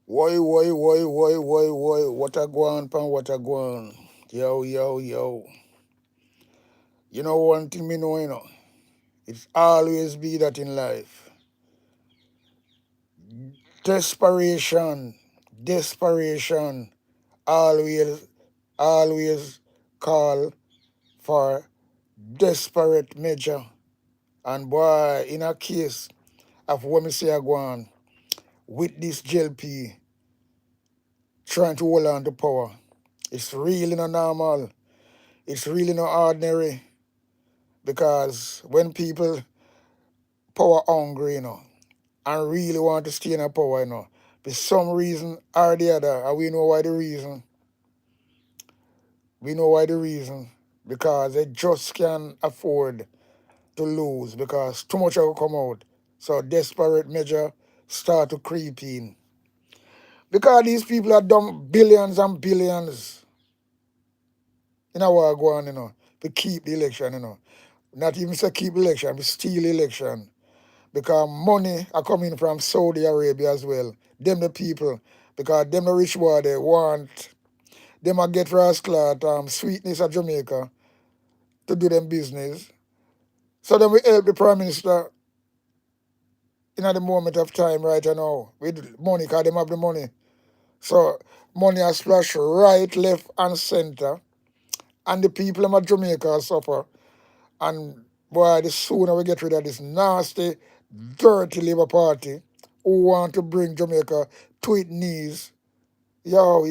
Why, what a go on, pan, what a go on. Yo. You know one thing me know, it's always be that in life. Desperation, desperation, always, always call for desperate measure. And boy, in a case of what me say I go on, with this JLP trying to hold on to power, it's really not normal. It's really not ordinary. Because when people power hungry, and really want to stay in a power, for some reason or the other, and we know why the reason. We know why the reason. Because they just can't afford to lose because too much will come out. So desperate measure start to creep in. Because these people have done billions and billions in our go on, to keep the election, Not even say keep election, but steal election. Because money are coming from Saudi Arabia as well. Them the people, because them the rich boy they want, them a get rascal sweetness of Jamaica to do them business. So then we help the Prime Minister in the moment of time right now with money, because them have the money. So money are splashed right, left and center. And the people of Jamaica suffer. And boy, the sooner we get rid of this nasty, dirty Labour Party who want to bring Jamaica to its knees. Yo,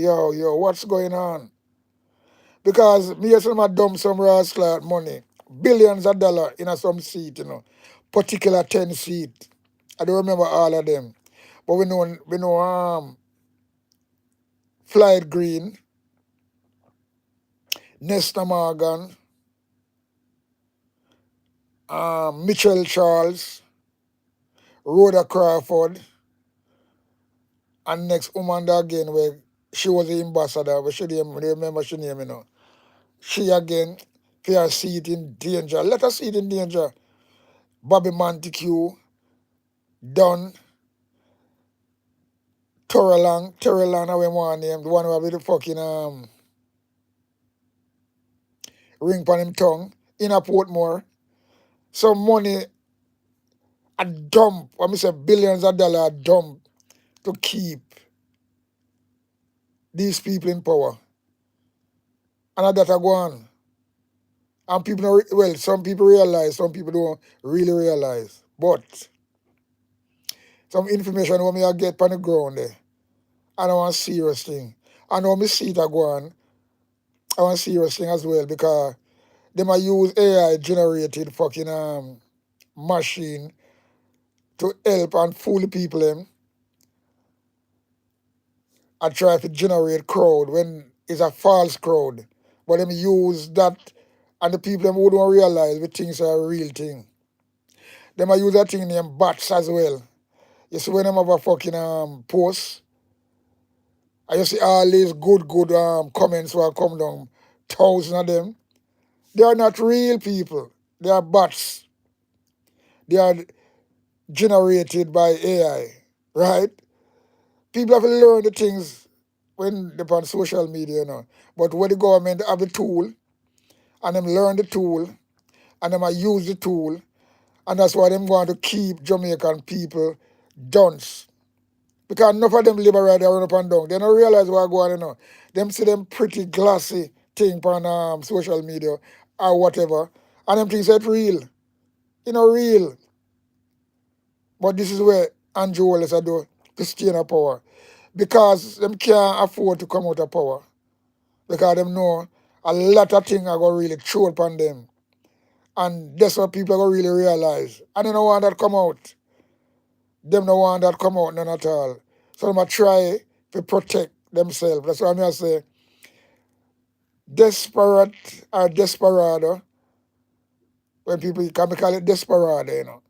what's going on? Because me and some dump some rascal money, billions of dollars in a some seat, particular 10 seat. I don't remember all of them. But we know Floyd Green, Nesta Morgan, Mitchell Charles, Rhoda Crawford, and next woman there again where she was the ambassador, but she didn't remember she name, She again, for her seat in danger. Let us see it in danger. Bobby Montague, Dunn, Torrelang, I want name, the one who have the fucking ring on him tongue, in a Portmore. Some money a dump, I mean say billions of dollars a dump to keep these people in power. And that a go on. And people, well, some people realize, some people don't really realize. But some information when me I get on the ground there, I don't want serious thing. I know me see it a go on, I want serious thing as well because they might use AI generated fucking machine to help and fool the people them and try to generate crowd when it's a false crowd. But them use that and the people them who don't realize the things are a real thing. They might use that thing named bots as well. You see when them have a fucking post, and you see all these good comments will come down, thousands of them. They are not real people. They are bots. They are generated by AI, right? People have to learn the things when they're on social media, But when the government have a tool, and them learn the tool, and them use the tool, and that's why them want to keep Jamaican people dunce. Because enough of them live right there run up and down. They don't realize what's going on. Them see them pretty glassy thing on social media or whatever, and them things that real. Real. But this is where Andrew Wallace are do to stay in power. Because them can't afford to come out of power. Because them know a lot of things are going to really throw upon them. And that's what people are going to really realize. And they don't want that come out. Them don't want that come out none at all. So them try to protect themselves. That's why I say desperate or desperado. When people can call it desperado,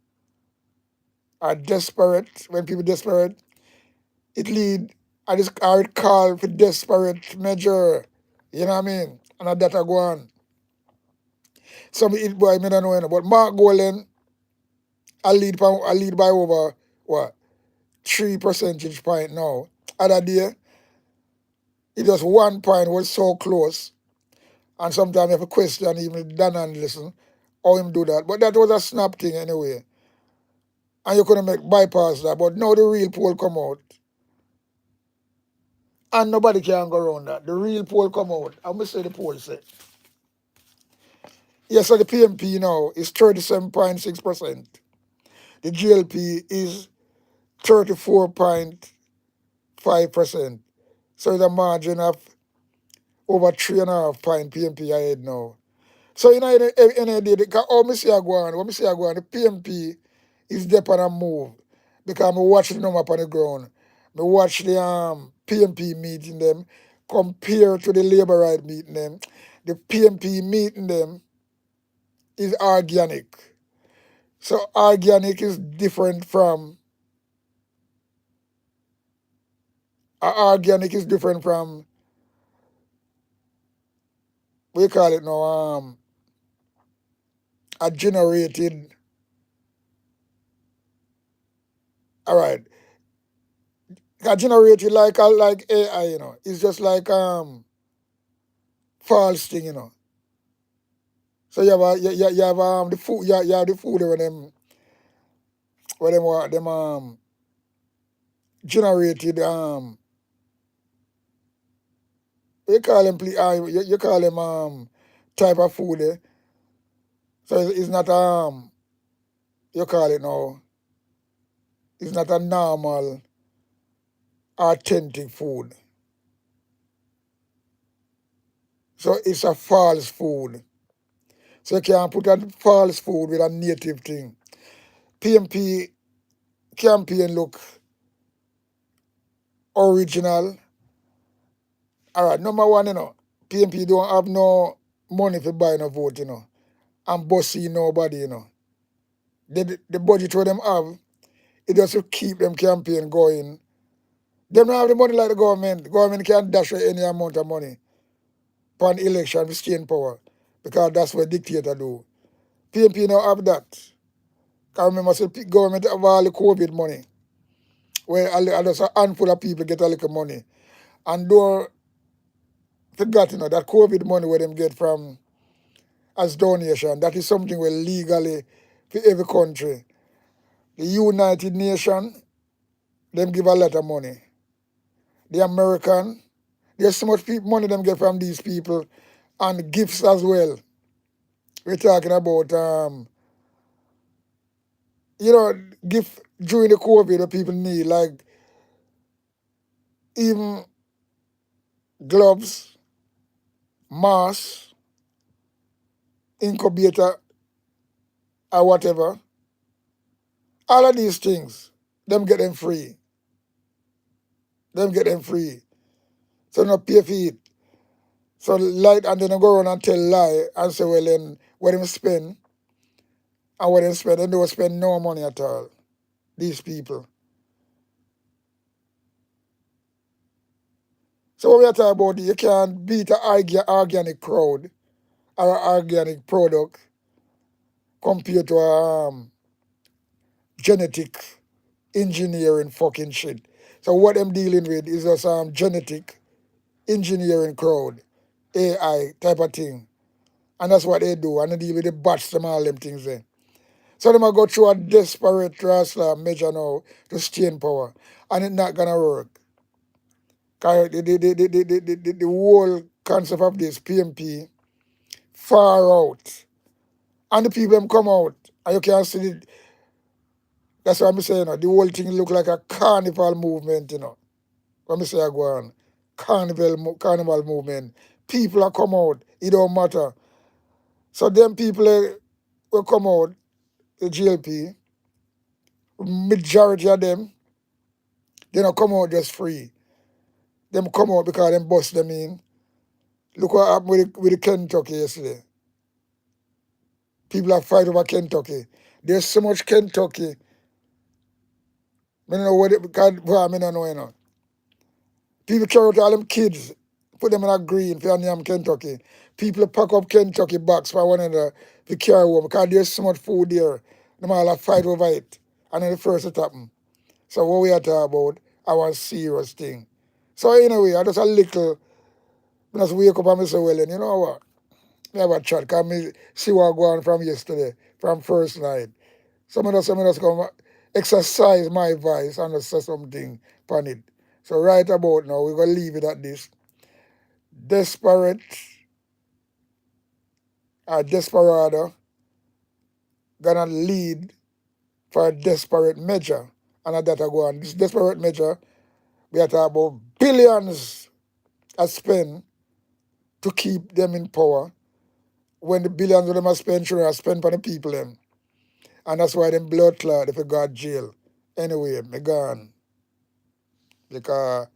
Are desperate. When people desperate, it lead or it call for desperate measure. You know what I mean? And that I go on. Some it boy me don't know, but Mark Golan I lead by over what 3 percentage point now. Other day, it just 1 point was so close. And sometimes you have a question, even Dan and listen, how him do that. But that was a snap thing anyway. And you couldn't make bypass that. But now the real poll come out. And nobody can go around that. The real poll come out. I'm going to say the poll say. Yes, so the PMP now is 37.6%. The GLP is 34.5%. So it's a margin of over 3.5 point PMP ahead now. So in any day, what me see I go on, the PMP is there on a move. Because I watch the number up on the ground. I watch the PMP meeting them compared to the Labour right meeting them. The PMP meeting them is organic. So organic is different from organic is different from what you call it now, a generated. All right, a generated like AI, it's just like false thing, So you have the food you have the food where them generated you call them you call them type of food so it's not you call it now, it's not a normal authentic food, so it's a false food. So you can't put a false food with a native thing. PMP campaign look original. All right, number one, PMP don't have no money to buy no vote, and bossy nobody, The budget what them have, it just to keep them campaign going. Them don't have the money like the government. The government can't dash away any amount of money for an election to stay in power because that's what dictator do. PMP now have that. I remember say government have all the COVID money, where just a handful of people get a little money. And don't forget, that COVID money where them get from as donation, that is something where legally for every country. The United Nations, them give a lot of money. The American, there's so much money them get from these people and gifts as well. We're talking about gift during the COVID that people need, like even gloves, masks, incubator, or whatever. All of these things, them get them free. Them get them free. So not pay for it. So light and then I go around and tell lie and say, well then what them spend and what them spend, they don't spend no money at all. These people. So what we are talking about, you can't beat an organic crowd or an organic product compared to genetic engineering fucking shit. So what I'm dealing with is just genetic engineering crowd, AI type of thing. And that's what they do. And they deal with the bots, them all them things there. So they might go through a desperate wrestler measure now to stay in power. And it's not gonna work. Cause the whole concept of this PMP far out. And the people them come out. And you can see that's what I'm saying, the whole thing look like a carnival movement, When I say I go on, carnival movement. People are come out, it don't matter. So them people will come out, the GLP, majority of them, they don't come out just free. Them come out because them bust them in. Look what happened with the Kentucky yesterday. People are fighting over Kentucky. There's so much Kentucky. I don't know what because I don't know, People carry out all them kids, put them in a green for Kentucky. People pack up Kentucky box for one another to carry home because there's so much food there. Them all have fight over it. And then the first it happen. So what we are talking about, our serious thing. So anyway, I just a little, I just wake up and I say, well, then, you know what? Me have a chat, because me see what go on from yesterday, from first night. Some of us come exercise my voice and say something on it. So right about now, we're going to leave it at this. Desperate or desperado gonna lead for a desperate measure. And that I go on. This desperate measure, we are talking about billions are spent to keep them in power. When the billions of them are spent, sure, are spent on the people them. And that's why them blood clot if you got jail. Anyway, me gone. Because